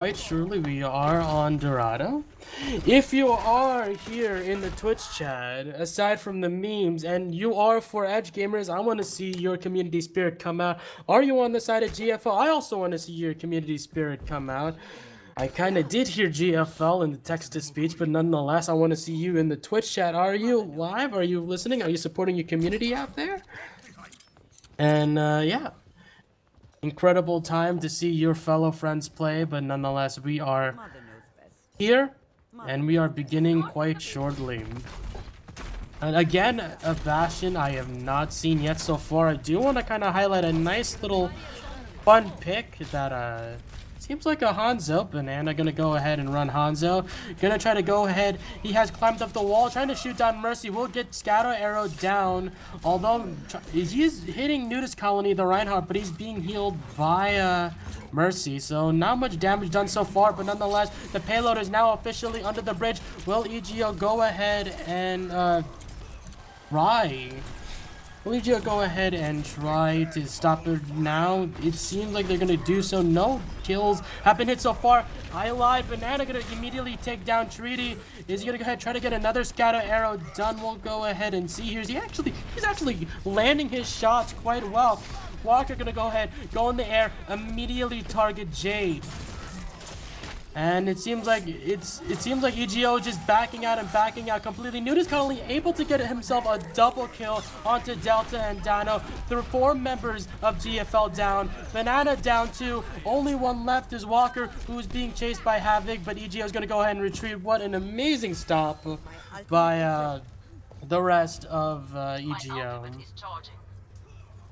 Quite surely we are on Dorado. If you are here in the Twitch chat, aside from the memes, and you are for EdgeGamers, I want to see your community spirit come out. Are you on the side of GFL? I also want to see your community spirit come out. I kind of did hear GFL in the text-to-speech, but nonetheless, I want to see you in the Twitch chat. Are you live? Are you listening? Are you supporting your community out there? And yeah. Incredible time to see your fellow friends play, but nonetheless, we are here, and we are beginning quite shortly. And again, a Bastion I have not seen yet so far. I do want to kind of highlight a nice little fun pick that seems like a Hanzo. Banana gonna go ahead and run Hanzo. Gonna try to go ahead. He has climbed up the wall, trying to shoot down Mercy. Will get scatter arrow down. Although he's hitting Nudist Colony, the Reinhardt, but he's being healed by Mercy. So not much damage done so far, but nonetheless, the payload is now officially under the bridge. Will EGO go ahead and Will go ahead and try to stop it now? It seems like they're gonna do so. No kills have been hit so far. I lied. Banana gonna immediately take down Treaty. Is he gonna go ahead and try to get another scatter arrow done? We'll go ahead and see here. He's actually landing his shots quite well. Walker gonna go ahead, go in the air, immediately target Jade. And it seems like EGO is just backing out completely. Newt is currently able to get himself a double kill onto Delta and Dino. There are 4 members of GFL down. Banana down 2. Only one left is Walker, who's being chased by Havoc, but EGO is going to go ahead and retreat. What an amazing stop by the rest of EGO.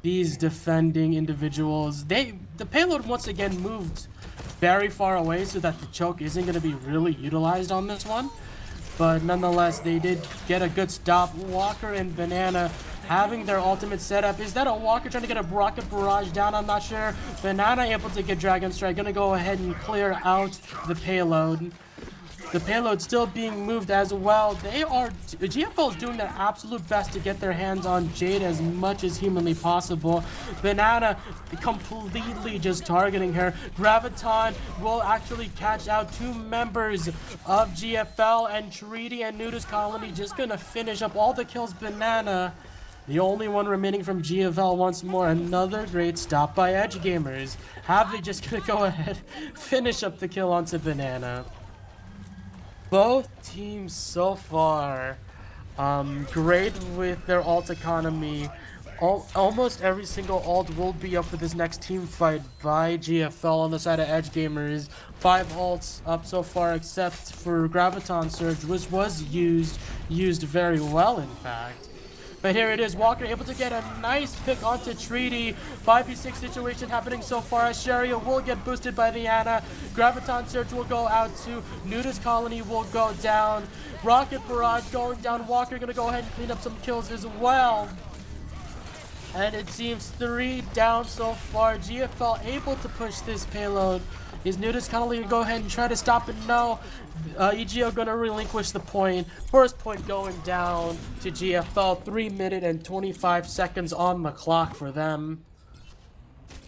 These defending individuals, the payload once again moved very far away so that the choke isn't going to be really utilized on this one. But nonetheless, they did get a good stop. Walker and Banana having their ultimate setup. Is that a Walker trying to get a rocket barrage down? I'm not sure. Banana able to get Dragon Strike. Going to go ahead and clear out the payload. The payload still being moved as well. GFL is doing their absolute best to get their hands on Jade as much as humanly possible. Banana completely just targeting her. Graviton will actually catch out 2 members of GFL, and Treaty and Nudist Colony just gonna finish up all the kills. Banana, the only one remaining from GFL once more. Another great stop by EdgeGamers. Havoc just gonna go ahead, finish up the kill onto Banana. Both teams so far, great with their ult economy. Almost every almost ult will be up for this next team fight by GFL on the side of EdgeGamers. 5 ults up so far, except for Graviton Surge, which was used very well, in fact. But here it is, Walker able to get a nice pick onto Treaty. 5v6 situation happening so far. Asheria will get boosted by the Ana. Graviton Surge will go out to Nudist Colony will go down. Rocket Barrage going down. Walker gonna go ahead and clean up some kills as well. And it seems 3 down so far. GFL able to push this payload. Is Nudist Colony gonna go ahead and try to stop it? No. EGO gonna relinquish the point. First point going down to GFL. 3 minutes and 25 seconds on the clock for them.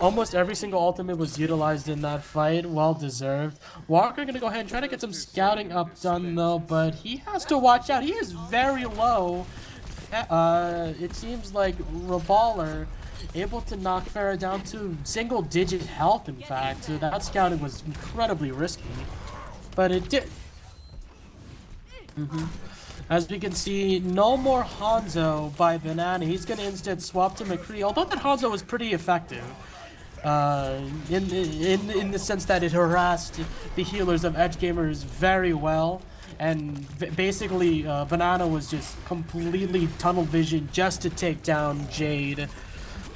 Almost every single ultimate was utilized in that fight. Well deserved. Walker gonna go ahead and try to get some scouting up done though, but he has to watch out. He is very low. It seems like Reballer able to knock Farah down to single-digit health, in fact. So that scouting was incredibly risky, but it did. As we can see, no more Hanzo by Banana. He's going to instead swap to McCree, although that Hanzo was pretty effective. In the sense that it harassed the healers of EdgeGamers very well. And basically, Banana was just completely tunnel vision just to take down Jade.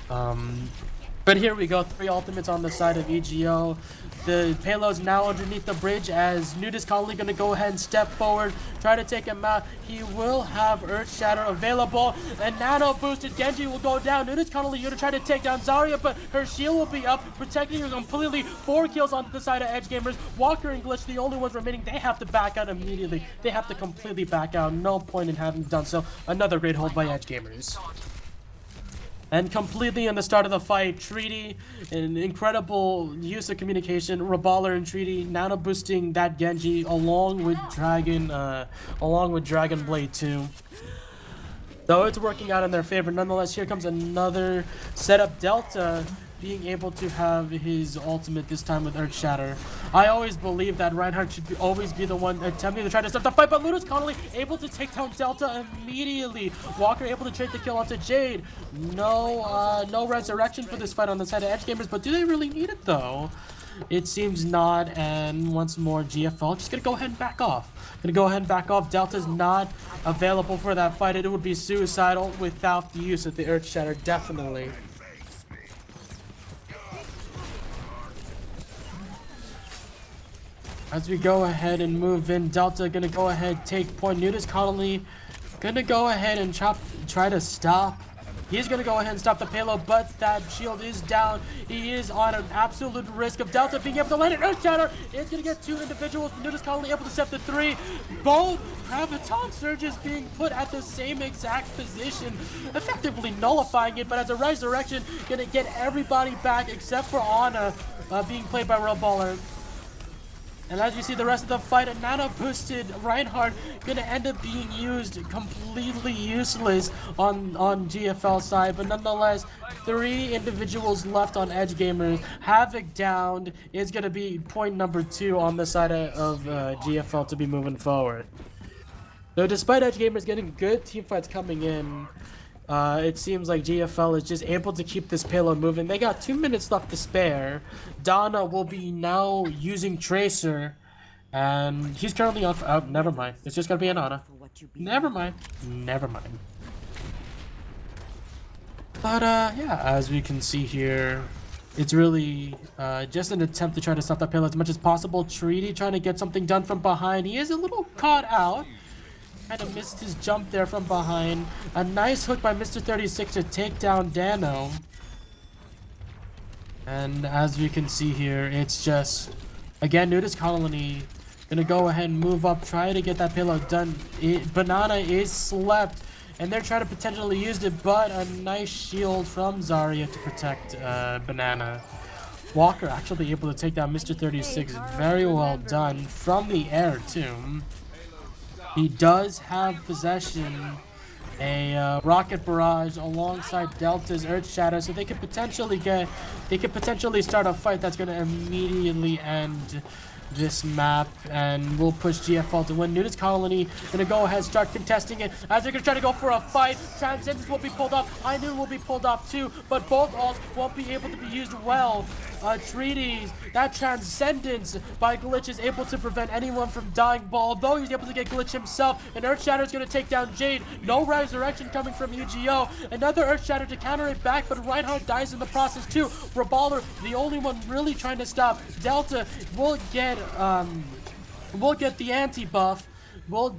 But here we go, 3 ultimates on the side of EGO. The payload's now underneath the bridge as Nudist Colony gonna go ahead and step forward, try to take him out. He will have Earth Shatter available, and Nano boosted. Genji will go down. Nudist Colony gonna try to take down Zarya, but her shield will be up, protecting her completely. 4 kills onto the side of EdgeGamers. Walker and Glitch, the only ones remaining. They have to back out immediately. They have to completely back out. No point in having done so. Another great hold by EdgeGamers. And completely in the start of the fight, Treaty, an incredible use of communication, Reballer and Treaty nano boosting that Genji along with Dragon Blade 2. Though it's working out in their favor, nonetheless, here comes another setup. Delta being able to have his ultimate this time with Earth Shatter. I always believe that Reinhardt should always be the one attempting to try to start the fight, but Ludus Connolly able to take down Delta immediately. Walker able to trade the kill onto Jade. No resurrection for this fight on the side of EdgeGamers, but do they really need it though? It seems not, and once more GFL just gonna go ahead and back off. Delta's not available for that fight. It would be suicidal without the use of the Earth Shatter, definitely. As we go ahead and move in, Delta gonna go ahead, take point. Nudis Connolly gonna go ahead and try to stop. He's gonna go ahead and stop the payload, but that shield is down. He is on an absolute risk of Delta being able to land an Earth Shatter. It's gonna get 2 individuals. Nudis Connolly able to set the 3. Both Graviton Surges being put at the same exact position, effectively nullifying it, but as a resurrection, gonna get everybody back except for Ana being played by Reballer. And as you see the rest of the fight, a nano boosted Reinhardt gonna end up being used completely useless on GFL side, but nonetheless, 3 individuals left on EdgeGamers. Havoc downed is gonna be point number 2 on the side of GFL to be moving forward. So despite EdgeGamers getting good team fights coming in, it seems like GFL is just able to keep this payload moving. They got 2 minutes left to spare. Donna will be now using Tracer, and he's currently on. Oh, never mind. It's just gonna be an Ana. Never mind. But yeah, as we can see here, it's really just an attempt to try to stop that payload as much as possible. Treaty trying to get something done from behind. He is a little caught out. Kind of missed his jump there from behind. A nice hook by Mr. 36 to take down Dano. And as we can see here, it's just, again, Nudis Colony gonna go ahead and move up, try to get that payload done. Banana is slept, and they're trying to potentially use it, but a nice shield from Zarya to protect Banana. Walker actually able to take down Mr. 36. Very well done from the air too. He does have possession, a rocket barrage alongside Delta's Earth Shadow, so they could potentially start a fight that's gonna immediately end this map, and we'll push GFL to win. Nudis Colony gonna go ahead and start contesting it as they're gonna try to go for a fight. Transcendence will be pulled off. I knew will be pulled off too, but both ults won't be able to be used well. Treaties, that Transcendence by Glitch is able to prevent anyone from dying, but although he's able to get Glitch himself, and Earth Shatter is going to take down Jade. No resurrection coming from UGO. Another Earth Shatter to counter it back, but Reinhardt dies in the process too. Reballer, the only one really trying to stop Delta, will get the anti-buff. Will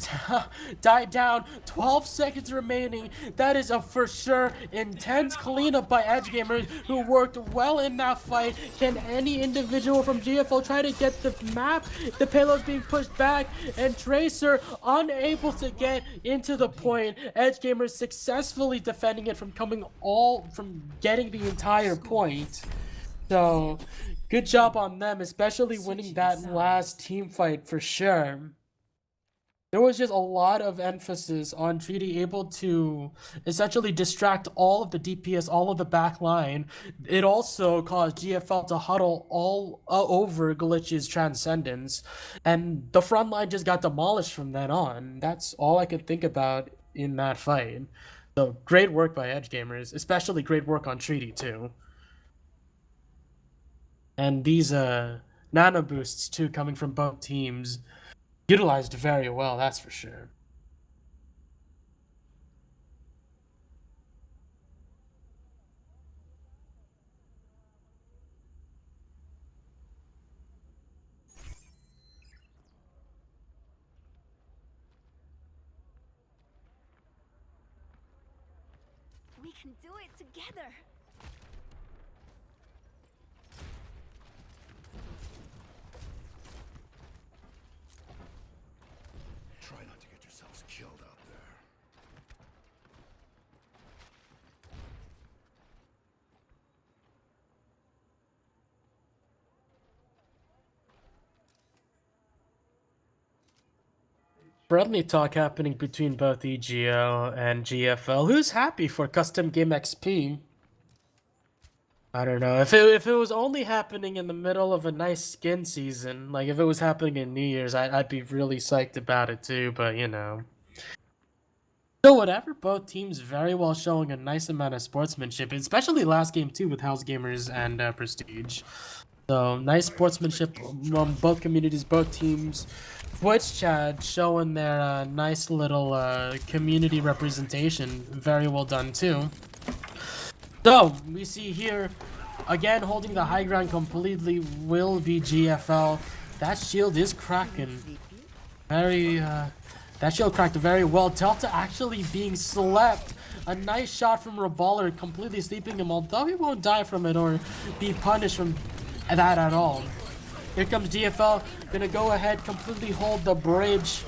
die down. 12 seconds remaining. That is a for sure intense cleanup by EdgeGamers, who worked well in that fight. Can any individual from GFL try to get the map? The payload's being pushed back, and Tracer unable to get into the point. EdgeGamers successfully defending it from getting the entire point. So good job on them, especially winning that last team fight for sure. There was just a lot of emphasis on Treaty able to essentially distract all of the DPS, all of the back line. It also caused GFL to huddle all over Glitch's Transcendence, and the front line just got demolished from then on. That's all I could think about in that fight. So great work by EdgeGamers, especially great work on Treaty too. And these nano boosts too coming from both teams. Utilized very well, that's for sure. We can do it together. Try not to get yourselves killed out there. Friendly talk happening between both EGO and GFL. Who's happy for custom game XP? I don't know. If it was only happening in the middle of a nice skin season, like if it was happening in New Year's, I'd be really psyched about it too. But you know, so whatever. Both teams very well showing a nice amount of sportsmanship, especially last game too with EdgeGamers and Prestige. So nice sportsmanship from both communities, both teams. Twitch chat showing their nice little community representation. Very well done too. So we see here again holding the high ground completely will be GFL. That shield is cracking. That shield cracked very well. Delta actually being slept. A nice shot from Reballer completely sleeping him, although he won't die from it or be punished from that at all. Here comes GFL, gonna go ahead, completely hold the bridge.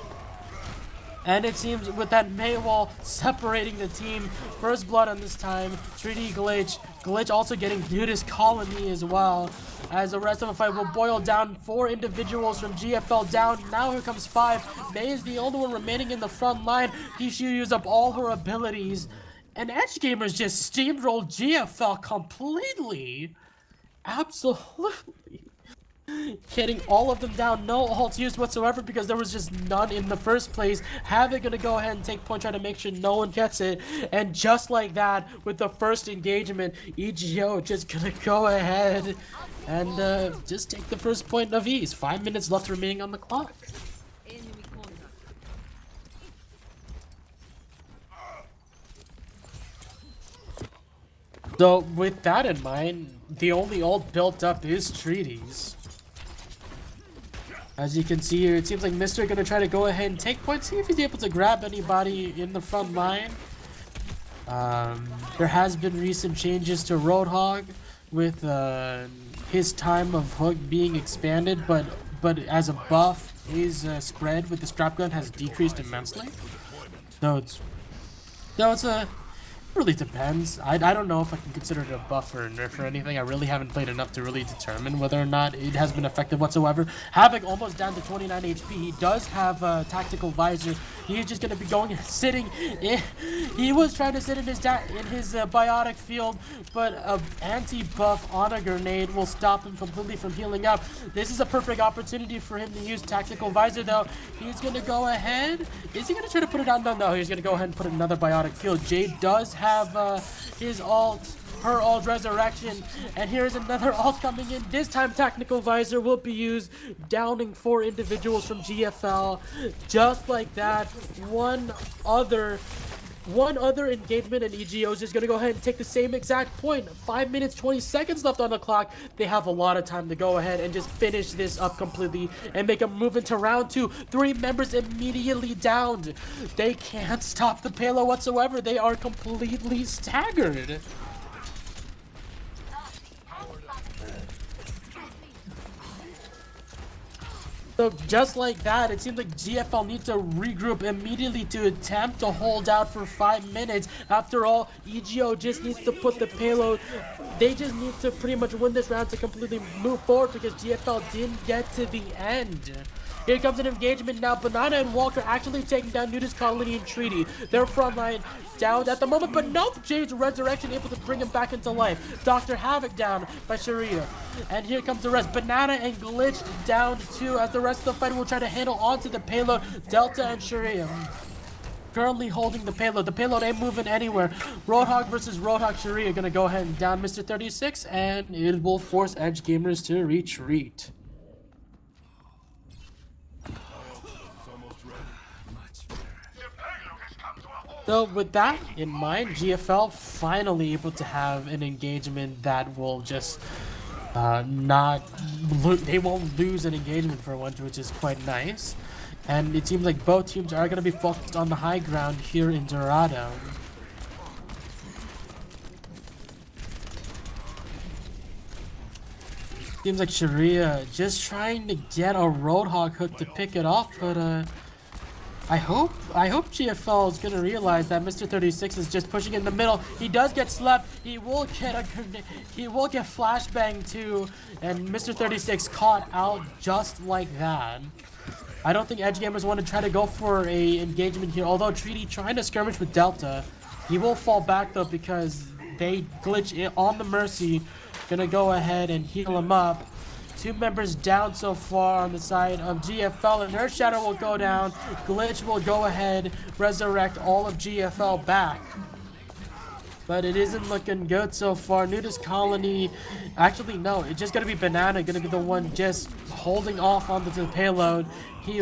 And it seems with that Maywall separating the team, first blood on this time, 3D Glitch. Glitch also getting Nudist Colony as well. As the rest of the fight will boil down, 4 individuals from GFL down. Now here comes 5. May is the only one remaining in the front line. She used up all her abilities. And EdgeGamers just steamrolled GFL completely. Absolutely. Hitting all of them down, no ults used whatsoever because there was just none in the first place. Havoc gonna go ahead and take point, try to make sure no one gets it. And just like that, with the first engagement, EGO just gonna go ahead and just take the first point of ease. 5 minutes left remaining on the clock. So with that in mind, the only ult built up is Treaties. As you can see here, it seems like Mr. gonna try to go ahead and take points, see if he's able to grab anybody in the front line. There has been recent changes to Roadhog with his time of hook being expanded, but as a buff, his spread with the scrap gun has decreased immensely. So it's a really depends. I don't know if I can consider it a buff or a nerf or anything. I really haven't played enough to really determine whether or not it has been effective whatsoever. Havoc almost down to 29 HP. He does have a tactical visor. He's just going to be going sitting in. He was trying to sit in his biotic field, but an anti-buff on a grenade will stop him completely from healing up. This is a perfect opportunity for him to use tactical visor though. He's going to go ahead. Is he going to try to put it on? No, he's going to go ahead and put another biotic field. Jade does have his ult, her ult resurrection, and here's another ult coming in. This time tactical visor will be used, downing 4 individuals from GFL. Just like that, one other engagement and EGO is just gonna go ahead and take the same exact point. 5 minutes 20 seconds left on the clock. They have a lot of time to go ahead and just finish this up completely and make a move into round 2. 3 members immediately downed. They can't stop the payload whatsoever. They are completely staggered. So just like that, it seems like GFL needs to regroup immediately to attempt to hold out for 5 minutes. After all, EGO just needs to put the payload. They just need to pretty much win this round to completely move forward because GFL didn't get to the end. Here comes an engagement now. Banana and Walker actually taking down Nudist Colony and Treaty. Their front line down at the moment, but nope, Jade's resurrection able to bring him back into life. Dr. Havoc down by Sharia. And here comes the rest. Banana and Glitch down too, as the rest of the fight will try to handle onto the payload. Delta and Sharia currently holding the payload. The payload ain't moving anywhere. Roadhog versus Roadhog. Sharia gonna go ahead and down Mr. 36, and it will force EdgeGamers to retreat. So with that in mind, GFL finally able to have an engagement that will just they won't lose an engagement for once, which is quite nice. And it seems like both teams are going to be focused on the high ground here in Dorado. Seems like Sharia just trying to get a Roadhog hook to pick it off, but I hope GFL is gonna realize that Mr. 36 is just pushing in the middle. He does get slept. He will get flashbang too, and Mr. 36 caught out just like that. I don't think EdgeGamers want to try to go for a engagement here. Although Treaty trying to skirmish with Delta, he will fall back though because they glitch it on the Mercy. Gonna go ahead and heal him up. 2 members down so far on the side of GFL, and Earth Shatter will go down. Glitch will go ahead, resurrect all of GFL back. But it isn't looking good so far. Nudist Colony, actually no, it's just gonna be Banana, gonna be the one just holding off onto the payload. He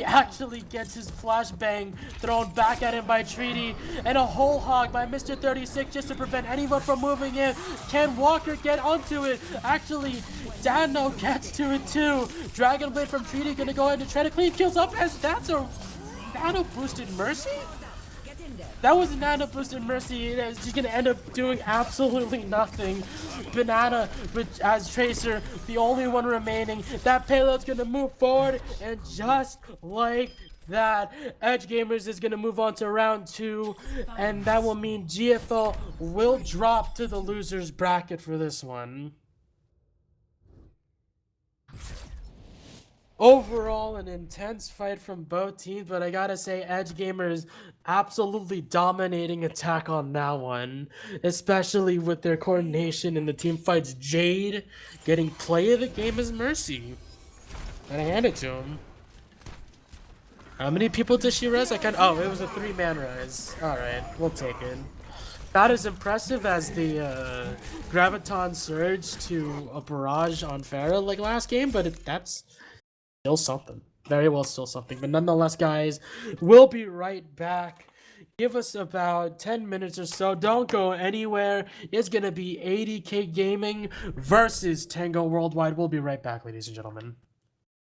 actually gets his flashbang thrown back at him by Treaty, and a whole hog by Mr. 36 just to prevent anyone from moving in. Can Walker get onto it? Actually, Dano gets to it too. Dragon Blade from Treaty gonna go ahead and try to clean kills up as that's a nano boosted Mercy? That was a nano boosted Mercy. She's gonna end up doing absolutely nothing. Banana, which as Tracer, the only one remaining. That payload's gonna move forward, and just like that, EdgeGamers is gonna move on to round 2, and that will mean GFL will drop to the losers bracket for this one. Overall, an intense fight from both teams, but I gotta say, EdgeGamers absolutely dominating attack on that one, especially with their coordination in the team fights. Jade getting play of the game as Mercy, and I hand it to him. How many people did she res? Oh, it was a 3-man res. Alright, we'll take it. Not as impressive as the Graviton Surge to a barrage on Pharah like last game, but that's still something. Very well still something. But nonetheless, guys, we'll be right back. Give us about 10 minutes or so. Don't go anywhere. It's going to be 80K Gaming versus Tango Worldwide. We'll be right back, ladies and gentlemen.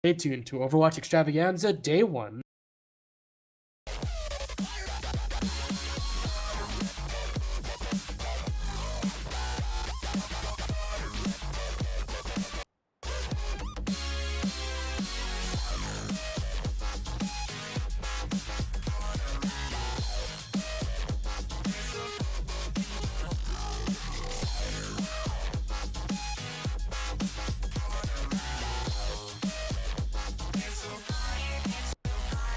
Stay tuned to Overwatch Extravaganza Day 1.